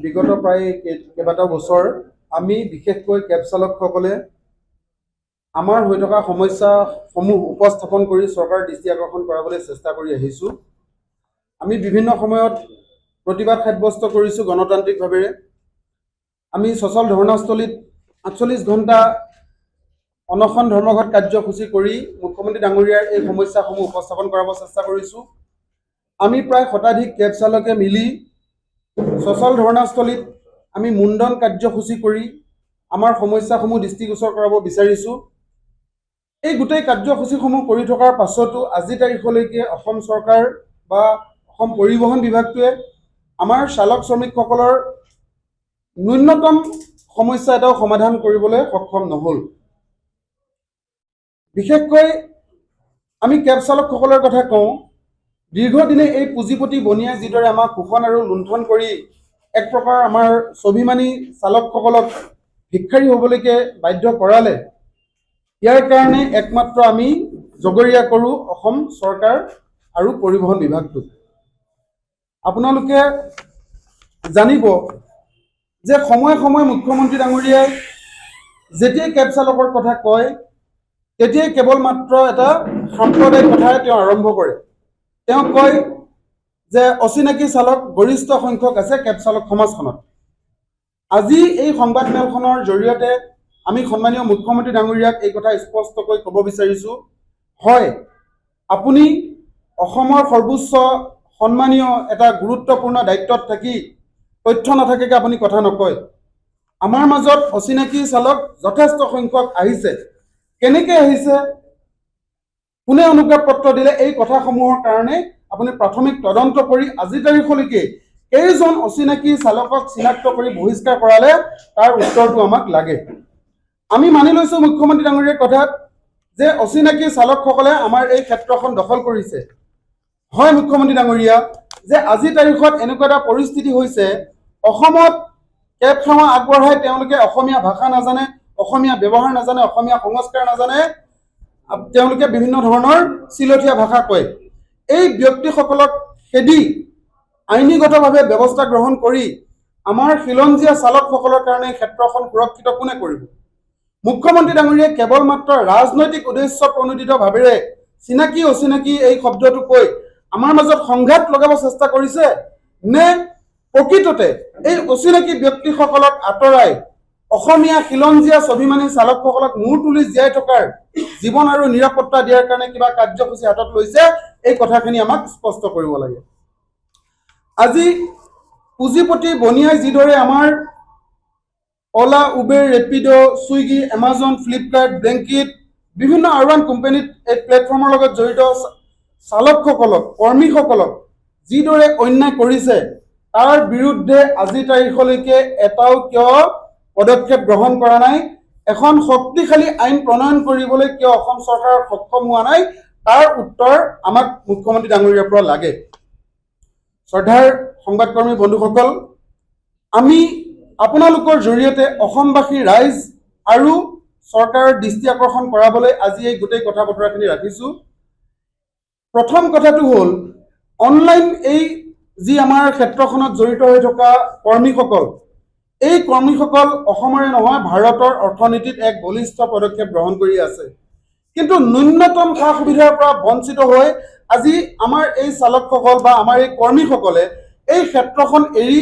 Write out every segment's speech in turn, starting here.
বিগত প্ৰায় কেইবাটাও বছৰ আমি বিশেষকৈ কেব চালকসকলে আমাৰ হৈ থকা সমস্যাসমূহ উপস্থাপন কৰি চৰকাৰৰ দৃষ্টি আকৰ্ষণ কৰাবলৈ চেষ্টা কৰি আহিছোঁ। আমি বিভিন্ন সময়ত প্ৰতিবাদ সাব্যস্ত কৰিছোঁ গণতান্ত্ৰিকভাৱে। আমি সচল ধৰ্ণাস্থলীত ৪৮ ঘণ্টা অনশন ধৰ্মঘট কাৰ্যসূচী কৰি মুখ্যমন্ত্ৰী ডাঙৰীয়াৰ এই সমস্যাসমূহ উপস্থাপন কৰাব চেষ্টা কৰিছোঁ। আমি প্ৰায় শতাধিক কেব চালকে মিলি সচল ধৰ্ণাস্থলীত আমি মুণ্ডন কাৰ্যসূচী কৰি আমাৰ সমস্যাসমূহ দৃষ্টিগোচৰ কৰাব বিচাৰিছোঁ। এই গোটেই কাৰ্যসূচীসমূহ কৰি থকাৰ পাছতো আজি তাৰিখলৈকে অসম চৰকাৰ বা অসম পৰিবহণ বিভাগটোৱে আমাৰ চালক শ্ৰমিকসকলৰ ন্যূনতম সমস্যা এটাও সমাধান কৰিবলৈ সক্ষম নহ'ল। বিশেষকৈ আমি কেব চালকসকলৰ কথা কওঁ, দীৰ্ঘদিনে এই পুঁজিপতি বনিয়াই যিদৰে আমাক শোষণ আৰু লুণ্ঠন কৰি এক প্ৰকাৰ আমাৰ স্বাভিমানী চালকসকলক ভিক্ষাৰী হ'বলৈকে বাধ্য কৰালে, ইয়াৰ কাৰণে একমাত্ৰ আমি জগৰীয়া কৰোঁ অসম চৰকাৰ আৰু পৰিবহণ বিভাগটোক। আপোনালোকে জানিব যে সময়ে সময়ে মুখ্যমন্ত্ৰী ডাঙৰীয়াই যেতিয়াই কেব চালকৰ কথা কয় তেতিয়াই কেৱল মাত্ৰ এটা সাম্প্ৰদায়িক কথাৰে তেওঁ আৰম্ভ কৰে। তেওঁ কয় যে অচিনাকি চালক গৰিষ্ঠ সংখ্যক আছে কেব চালক সমাজখনত। আজি এই সংবাদমেলখনৰ জৰিয়তে আমি সন্মানীয় মুখ্যমন্ত্ৰী ডাঙৰীয়াক এই কথা স্পষ্টকৈ ক'ব বিচাৰিছোঁ, হয়, আপুনি অসমৰ সৰ্বোচ্চ সন্মানীয় এটা গুৰুত্বপূৰ্ণ দায়িত্বত থাকি তথ্য নাথাকাকৈ আপুনি কথা নকয়। আমাৰ মাজত অচিনাকি চালক যথেষ্ট সংখ্যক আহিছে। কেনেকৈ আহিছে, কোনে অনুজ্ঞা পত্ৰ দিলে, এই কথাসমূহৰ কাৰণে আপুনি প্ৰাথমিক তদন্ত কৰি আজি তাৰিখলৈকে কেইজন অচিনাকি চালকক চিনাক্ত কৰি বহিষ্কাৰ কৰালে তাৰ উত্তৰটো আমাক লাগে। আমি মানি লৈছোঁ মুখ্যমন্ত্ৰী ডাঙৰীয়াৰ কথাত যে অচিনাকি চালকসকলে আমাৰ এই ক্ষেত্ৰখন দখল কৰিছে। হয় মুখ্যমন্ত্ৰী ডাঙৰীয়া, যে আজি তাৰিখত এনেকুৱা এটা পৰিস্থিতি হৈছে, অসমত কেব সেৱা আগবঢ়াই তেওঁলোকে অসমীয়া ভাষা নাজানে, অসমীয়া ব্যৱহাৰ নাজানে, অসমীয়া সংস্কাৰ নাজানে, তেওঁলোকে বিভিন্ন ধৰণৰ চিলঠীয়া ভাষা কয়। এই ব্যক্তিসকলক খেদি আইনীগতভাৱে ব্যৱস্থা গ্ৰহণ কৰি আমাৰ খিলঞ্জীয়া চালকসকলৰ কাৰণে ক্ষেত্ৰখন সুৰক্ষিত কোনে কৰিব? মুখ্যমন্ত্ৰী ডাঙৰীয়াই কেৱল মাত্ৰ ৰাজনৈতিক উদ্দেশ্য প্ৰণোদিত ভাৱেৰে চিনাকি অচিনাকি এই শব্দটো কৈ আমাৰ মাজত সংঘাত লগাব চেষ্টা কৰিছে, নে প্ৰকৃততে এই অচিনাকি ব্যক্তিসকলক আঁতৰাই অসমীয়া খিলঞ্জীয়া স্বাভিমানী চালকসকলক মূৰ তুলি জীয়াই থকাৰ জীৱন আৰু নিৰাপত্তা দিয়াৰ কাৰণে কিবা কাৰ্যসূচী হাতত লৈছে? এই কথাখিনি আমাক স্পষ্ট কৰিব লাগে। আজি পুঁজিপতি বনিয়াই যিদৰে আমাৰ অলা, উবেৰ, ৰেপিড', ছুইগি, এমাজন, ফ্লিপকাৰ্ট, ব্লেংকিট, বিভিন্ন আৰবান কোম্পানীত এই প্লেটফৰ্মৰ লগত জড়িত চালকসকলক, কৰ্মীসকলক যিদৰে অন্যায় কৰিছে, তাৰ বিৰুদ্ধে আজি তাৰিখলৈকে এটাও কিয় পদক্ষেপ গ্ৰহণ কৰা নাই? এখন শক্তিশালী আইন প্ৰণয়ন কৰিবলৈ কিয় অসম চৰকাৰ সক্ষম হোৱা নাই? তাৰ উত্তৰ আমাক মুখ্যমন্ত্ৰী ডাঙৰীয়াৰ পৰা লাগে। শ্ৰদ্ধাৰ সংবাদকৰ্মী বন্ধুসকল, আমি আপোনালোকৰ জৰিয়তে অসমবাসী ৰাইজ আৰু চৰকাৰৰ দৃষ্টি আকৰ্ষণ কৰাবলৈ আজি এই গোটেই কথা বতৰাখিনি ৰাখিছোঁ। প্ৰথম কথাটো হ'ল, অনলাইন এই যি আমাৰ ক্ষেত্ৰখনত জড়িত হৈ থকা কৰ্মীসকল, এই কৰ্মীসকল অসমৰে নহয় ভাৰতৰ অৰ্থনীতিত এক বলিষ্ঠ পদক্ষেপ গ্ৰহণ কৰি আছে। কিন্তু ন্যূনতম সা সুবিধাৰ পৰা বঞ্চিত হৈ আজি আমাৰ এই চালকসকল বা আমাৰ এই কৰ্মীসকলে এই ক্ষেত্ৰখন এৰি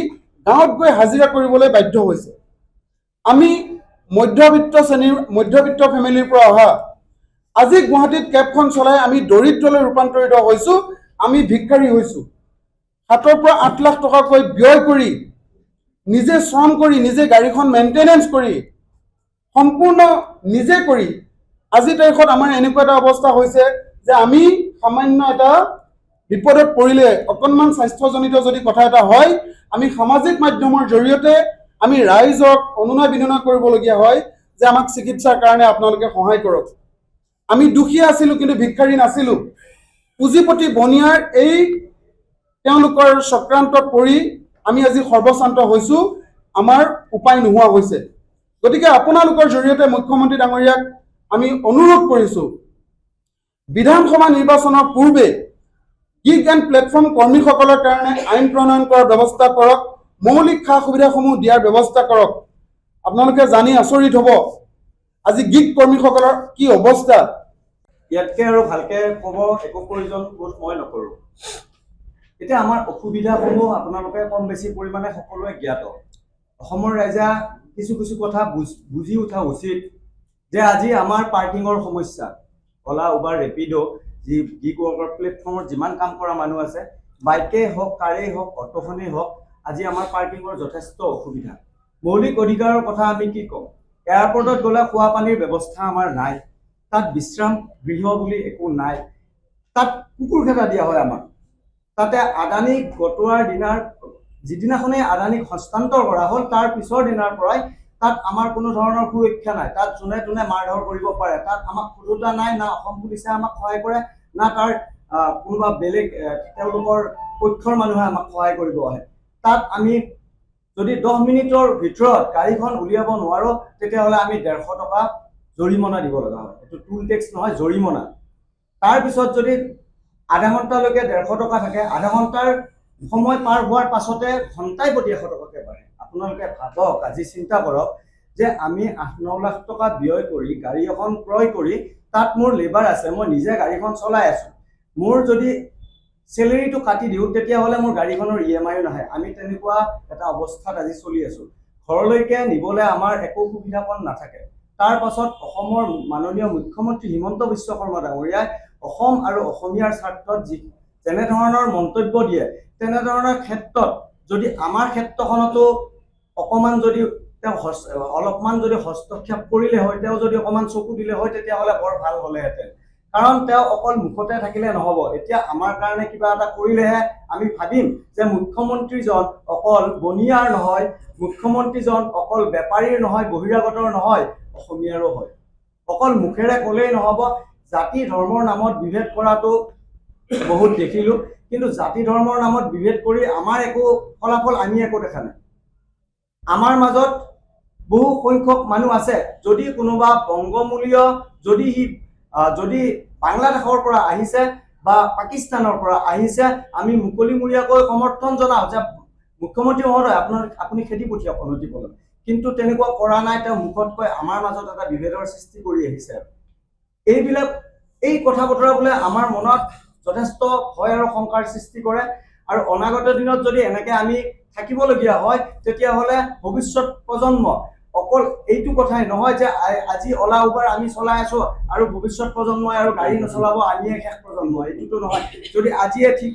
গাঁৱত গৈ হাজিৰা কৰিবলৈ বাধ্য হৈছে। আমি মধ্যবিত্ত ফেমিলিৰ পৰা অহা, আজি গুৱাহাটীত কেবখন চলাই আমি দৰিদ্ৰলৈ ৰূপান্তৰিত হৈছোঁ, আমি ভিক্ষাৰী হৈছোঁ। 7 পৰা 8 লাখ টকাকৈ ব্যয় কৰি, নিজে শ্ৰম কৰি, নিজে গাড়ীখন মেইনটেনেঞ্চ কৰি, সম্পূৰ্ণ নিজে কৰি আজি তাৰিখত আমাৰ এনেকুৱা এটা অৱস্থা হৈছে যে আমি সামান্য এটা বিপদত পৰিলে, অকণমান স্বাস্থ্যজনিত যদি কথা এটা হয়, আমি সামাজিক মাধ্যমৰ জৰিয়তে আমি ৰাইজক অনুনয় বিনয় কৰিবলগীয়া হয় যে আমাক চিকিৎসাৰ কাৰণে আপোনালোকে সহায় কৰক। আমি দুখীয়া আছিলোঁ কিন্তু ভিক্ষাৰী নাছিলোঁ। পুঁজিপতি বনিয়াৰ এই তেওঁলোকৰ চক্ৰান্তত পৰি আমি আজি সৰ্বশান্ত হৈছোঁ, আমাৰ উপায় নোহোৱা হৈছে। গতিকে আপোনালোকৰ জৰিয়তে মুখ্যমন্ত্ৰী ডাঙৰীয়াক আমি অনুৰোধ কৰিছোঁ, বিধানসভা নিৰ্বাচনৰ পূৰ্বে গিগ এণ্ড প্লেটফৰ্ম কৰ্মীসকলৰ কাৰণে আইন প্ৰণয়ন কৰাৰ ব্যৱস্থা কৰক। মৌলিক সা সুবিধাসমূহ দিয়াৰ ব্যৱস্থা কৰক। আপোনালোকে জানি আচৰিত হ'ব আজি গীত কৰ্মীসকলৰ কি অৱস্থা। ইয়াতকৈ আৰু ভালকৈ ক'ব একো প্ৰয়োজন বোধ মই নকৰোঁ। এতিয়া আমাৰ অসুবিধাসমূহ আপোনালোকে কম বেছি পৰিমাণে সকলোৱে জ্ঞাত। অসমৰ ৰাইজে কিছু কিছু কথা বুজি উঠা উচিত যে আজি আমাৰ পাৰ্কিঙৰ সমস্যা, অলা উবাৰ ৰেপিড' যি গিগ ৱৰ্কৰ প্লেটফৰ্মত যিমান কাম কৰা মানুহ আছে, বাইকেই হওক কাৰেই হওক অটোখনেই হওক, আজি আমাৰ পাৰ্কিঙৰ যথেষ্ট অসুবিধা। মৌলিক অধিকাৰৰ কথা আমি কি ক'ম? এয়াৰপৰ্টত গ'লে খোৱা পানীৰ ব্যৱস্থা আমাৰ নাই, তাত বিশ্ৰাম গৃহ বুলি একো নাই, তাত কুকুৰখেদা দিয়া হয় আমাক। তাতে আদানীক গটোৱাৰ দিনাৰ যিদিনাখনেই আদানীক হস্তান্তৰ কৰা হ'ল তাৰ পিছৰ দিনাৰ পৰাই তাত আমাৰ কোনো ধৰণৰ সুৰক্ষা নাই। তাত যোনে তোনে মাৰধৰ কৰিব পাৰে, তাত আমাক সুৰক্ষা নাই, না অসম পুলিচে আমাক সহায় কৰে, না তাৰ কোনোবা বেলেগ তেওঁলোকৰ পক্ষৰ মানুহে আমাক সহায় কৰিব আহে। তাত আমি যদি 10 মিনিটৰ ভিতৰত গাড়ীখন উলিয়াব নোৱাৰোঁ তেতিয়াহ'লে আমি 150 টকা জৰিমনা দিব লগা হয়। এইটো টুল টেক্স নহয়, জৰিমনা। তাৰপিছত যদি আধা ঘণ্টালৈকে 150 টকা থাকে, আধা ঘণ্টাৰ সময় পাৰ হোৱাৰ পাছতে ঘণ্টাই প্ৰতি 100 টকাকৈ বাঢ়ে। আপোনালোকে ভাবক, আজি চিন্তা কৰক যে আমি 8-9 লাখ টকা ব্যয় কৰি গাড়ী এখন ক্ৰয় কৰি তাত মোৰ লেবাৰ আছে, মই নিজে গাড়ীখন চলাই আছোঁ, মোৰ যদি চেলেৰিটো কাটি দিওঁ তেতিয়াহ'লে মোৰ গাড়ীখনৰ EMIও নাহে। আমি তেনেকুৱা এটা অৱস্থাত আজি চলি আছোঁ। ঘৰলৈকে নিবলৈ আমাৰ একো সুবিধাপন নাথাকে। তাৰ পাছত অসমৰ মাননীয় মুখ্যমন্ত্ৰী হিমন্ত বিশ্ব শৰ্মা ডাঙৰীয়াই অসম আৰু অসমীয়াৰ স্বাৰ্থত যেনেধৰণৰ মন্তব্য দিয়ে, তেনেধৰণৰ ক্ষেত্ৰত যদি আমাৰ ক্ষেত্ৰখনতো অকণমান যদি তেওঁ অলপমান যদি হস্তক্ষেপ কৰিলে হয়, তেওঁ যদি অকণমান চকু দিলে হয় তেতিয়াহ'লে বৰ ভাল হ'লেহেঁতেন। কাৰণ তেওঁ অকল মুখতে থাকিলে নহ'ব। এতিয়া আমাৰ কাৰণে কিবা এটা কৰিলেহে আমি ভাবিম যে মুখ্যমন্ত্ৰীজন অকল বনিয়াৰ নহয়, মুখ্যমন্ত্ৰীজন অকল বেপাৰীৰ নহয়, বহিৰাগতৰ নহয়, অসমীয়াৰো হয়। অকল মুখেৰে ক'লেই নহ'ব। জাতি ধৰ্মৰ নামত বিভেদ কৰাটো বহুত দেখিলোঁ, কিন্তু জাতি ধৰ্মৰ নামত বিভেদ কৰি আমাৰ একো ফলাফল আমি একো দেখা নাই। আমাৰ মাজত বহু সংখ্যক মানুহ আছে, যদি কোনোবা বংগমূলীয়, যদি বাংলাদেশৰ পৰা আহিছে বা পাকিস্তানৰ পৰা আহিছে, আমি মুকলিমূৰীয়াকৈ সমৰ্থন জনাওঁ যে মুখ্যমন্ত্ৰী মহোদয় আপুনি খেদি পঠিয়াওক অনতিপলমে। কিন্তু তেনেকুৱা কৰা নাই। তেওঁ মুখত কৈ আমাৰ মাজত এটা বিভেদৰ সৃষ্টি কৰি আহিছে। এই কথা বতৰাবোৰে আমাৰ মনত যথেষ্ট ভয় আৰু শংকাৰ সৃষ্টি কৰে। আৰু অনাগত দিনত যদি এনেকৈ আমি থাকিবলগীয়া হয় তেতিয়াহ'লে ভৱিষ্যত প্ৰজন্ম অকল এইটো কথাই নহয় যে আজি অলা উবাৰ আমি চলাই আছোঁ আৰু ভৱিষ্যত প্ৰজন্মই আৰু গাড়ী নচলাব, আমিয়ে শেষ প্ৰজন্ম, এইটোতো নহয়। যদি আজিয়ে ঠিক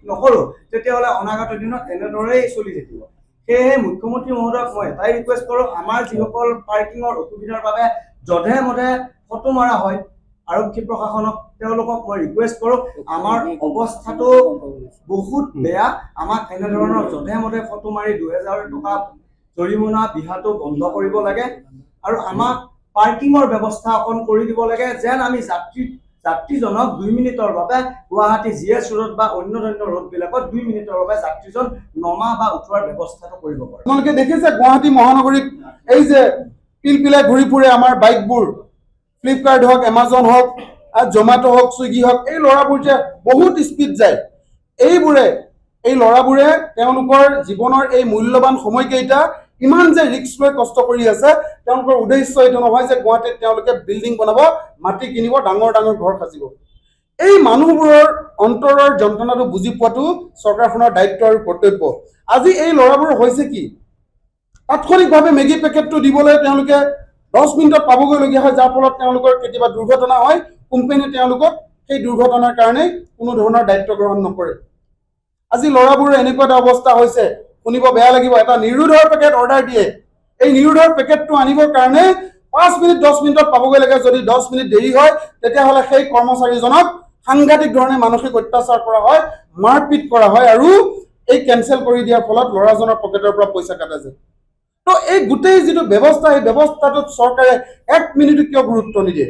নকৰোঁ তেতিয়াহ'লে অনাগত দিনত এনেদৰেই চলি থাকিব। সেয়েহে মুখ্যমন্ত্ৰী মহোদয়ক মই এটাই ৰিকুৱেষ্ট কৰোঁ, আমাৰ যিসকল পাৰ্কিঙৰ অসুবিধাৰ বাবে যধে মধে ফটো মাৰা হয়, আৰক্ষী প্ৰশাসনক তেওঁলোকক মই ৰিকুৱেষ্ট কৰোঁ, আমাৰ অৱস্থাটো বহুত বেয়া। আমাক এনেধৰণৰ যধে মধে ফটো মাৰি 2000 টকা জৰিমনা বিহাটো বন্ধ কৰিব লাগে আৰু আমাক পাৰ্কিঙৰ ব্যৱস্থা অকণ কৰি দিব লাগে, যেন আমি যাত্ৰীজনক 2 মিনিটৰ বাবে গুৱাহাটী GS ৰোড বা অন্য ৰোডবিলাকত 2 মিনিটৰ বাবে যাত্ৰীজন নমা বা উঠোৱাৰ ব্যৱস্থাটো কৰিব পাৰে। আপোনালোকে দেখিছে গুৱাহাটী মহানগৰীত এই যে পিলপিলাই ঘূৰি ফুৰে আমাৰ বাইকবোৰ, ফ্লিপকাৰ্ট হওক, এমাজন হওক, জমেট' হওক, ছুইগি হওক, এই ল'ৰাবোৰ যে বহুত স্পীড যায়। এই ল'ৰাবোৰে তেওঁলোকৰ জীৱনৰ এই মূল্যৱান সময়কেইটা ইমান যে ৰিস্ক লৈ কষ্ট কৰি আছে, তেওঁলোকৰ উদ্দেশ্য এইটো নহয় যে গুৱাহাটীত তেওঁলোকে বিল্ডিং বনাব, মাটি কিনিব, ডাঙৰ ডাঙৰ ঘৰ সাজিব। এই মানুহবোৰৰ অন্তৰৰ যন্ত্ৰণাটো বুজি পোৱাটো চৰকাৰখনৰ দায়িত্ব আৰু কৰ্তব্য। আজি এই ল'ৰাবোৰ হৈছে কি, তাৎক্ষণিকভাৱে মেগী পেকেটটো দিবলৈ তেওঁলোকে 10 মিনিটত পাবগৈলগীয়া হয়, যাৰ ফলত তেওঁলোকৰ কেতিয়াবা দুৰ্ঘটনা হয়। কোম্পানীয়ে তেওঁলোকক সেই দুৰ্ঘটনাৰ কাৰণে কোনো ধৰণৰ দায়িত্ব গ্ৰহণ নকৰে। আজি ল'ৰাবোৰৰ এনেকুৱা এটা অৱস্থা হৈছে, শুনিব বেয়া লাগিব, এটা নিৰোধৰ পেকেট অৰ্ডাৰ দিয়ে। এই নিৰোধৰ পেকেটটো আনিবৰ কাৰণে 5 মিনিট 10 মিনিটত পাবগৈ লাগে। যদি 10 মিনিট দেৰি হয় তেতিয়াহ'লে সেই কৰ্মচাৰীজনক সাংঘাতিক ধৰণে মানসিক অত্যাচাৰ কৰা হয়, মাৰপিট কৰা হয় আৰু এই কেঞ্চেল কৰি দিয়াৰ ফলত ল'ৰাজনৰ পকেটৰ পৰা পইচা কাটা যায়। তো এই গোটেই যিটো ব্যৱস্থা, এই ব্যৱস্থাটোত চৰকাৰে 1 মিনিটো কিয় গুৰুত্ব নিদিয়ে?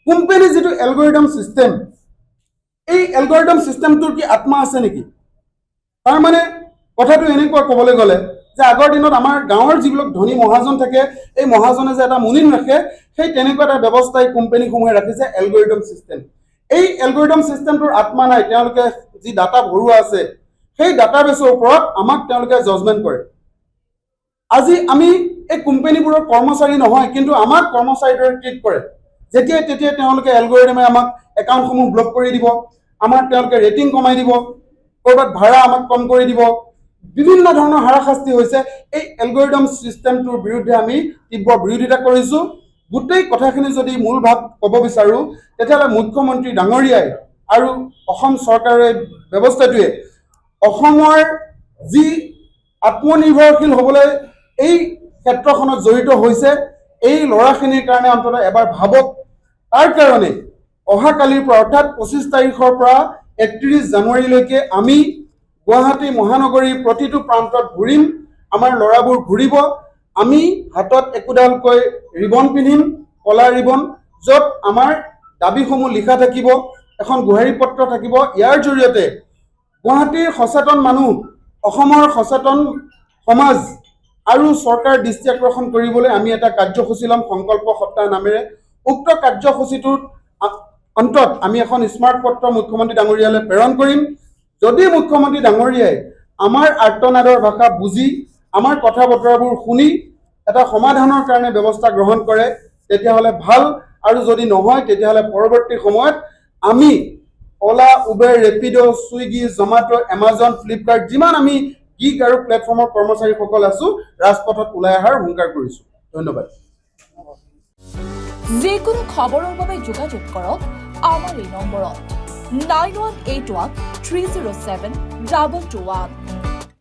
কোম্পানীৰ যিটো এলগৰিদম চিষ্টেম, এই এলগৰিদম চিষ্টেমটোৰ কি আত্মা আছে নেকি? তাৰমানে কথাটো এনেকুৱা ক'বলৈ গ'লে যে আগৰ দিনত আমাৰ গাঁৱৰ যিবিলাক ধনী মহাজন থাকে, এই মহাজনে যে এটা মুনিম ৰাখে, সেই তেনেকুৱা এটা ব্যৱস্থা এই কোম্পানীসমূহে ৰাখিছে, এলগৰিদম চিষ্টেম। এই এলগৰিদম চিষ্টেমটোৰ আত্মা নাই। তেওঁলোকে যি ডাটা ভৰোৱা আছে, সেই ডাটাবেছৰ ওপৰত আমাক তেওঁলোকে জাজমেণ্ট কৰে। আজি আমি এই কোম্পানীবোৰৰ কৰ্মচাৰী নহয়, কিন্তু আমাক কৰ্মচাৰীৰ দৰে ট্ৰিট কৰে। যেতিয়াই তেতিয়াই তেওঁলোকে এলগৰিদমে আমাক একাউণ্টসমূহ ব্লক কৰি দিব, আমাক তেওঁলোকে ৰেটিং কমাই দিব, ক'ৰবাত ভাড়া আমাক কম কৰি দিব, বিভিন্ন ধৰণৰ হাৰাশাস্তি হৈছে। এই এলগৰিদম ছিষ্টেমটোৰ বিৰুদ্ধে আমি তীব্ৰ বিৰোধিতা কৰিছোঁ। গোটেই কথাখিনি যদি মূল ভাৱ ক'ব বিচাৰোঁ, তেতিয়াহ'লে মুখ্যমন্ত্ৰী ডাঙৰীয়াই আৰু অসম চৰকাৰৰ ব্যৱস্থাটোৱে অসমৰ যি আত্মনিৰ্ভৰশীল হ'বলৈ এই ক্ষেত্ৰখনত জড়িত হৈছে, এই ল'ৰাখিনিৰ কাৰণে অন্ততঃ এবাৰ ভাবক। তাৰ কাৰণে অহাকালিৰ পৰা অৰ্থাৎ 25 তাৰিখৰ পৰা 31 জানুৱাৰীলৈকে আমি গুৱাহাটী মহানগৰীৰ প্ৰতিটো প্ৰান্তত ঘূৰিম। আমাৰ ল'ৰাবোৰ ঘূৰিব। আমি হাতত একোডালকৈ ৰিবন পিন্ধিম, কলা ৰিবন, য'ত আমাৰ দাবীসমূহ লিখা থাকিব, এখন গুহাৰি পত্ৰ থাকিব। ইয়াৰ জৰিয়তে গুৱাহাটীৰ সচেতন মানুহ, অসমৰ সচেতন সমাজ আৰু চৰকাৰ দৃষ্টি আকৰ্ষণ কৰিবলৈ আমি এটা কাৰ্যসূচী ল'ম সংকল্প সপ্তাহ নামেৰে। উক্ত কাৰ্যসূচীটোৰ অন্তত আমি এখন স্মাৰক পত্ৰ মুখ্যমন্ত্ৰী ডাঙৰীয়ালৈ প্ৰেৰণ কৰিম। যদি মুখ্যমন্ত্ৰী ডাঙৰীয়াই আমাৰ আৰ্তনাদৰ ভাষা বুজি, আমাৰ কথা বতৰাবোৰ শুনি এটা সমাধানৰ কাৰণে ব্যৱস্থা গ্ৰহণ কৰে, তেতিয়াহ'লে ভাল। আৰু যদি নহয়, তেতিয়াহ'লে পৰৱৰ্তী সময়ত আমি অলা, উবেৰ, ৰেপিড', ছুইগি, জমাটো, এমাজন, ফ্লিপকাৰ্ট, যিমান আমি গিগ আৰু প্লেটফৰ্মৰ কৰ্মচাৰীসকল আছোঁ, ৰাজপথত ওলাই অহাৰ হুংকাৰ কৰিছোঁ। ধন্যবাদ। যিকোনো খবৰৰ বাবে যোগাযোগ কৰক আমাৰ এই নম্বৰত 9181 307 221।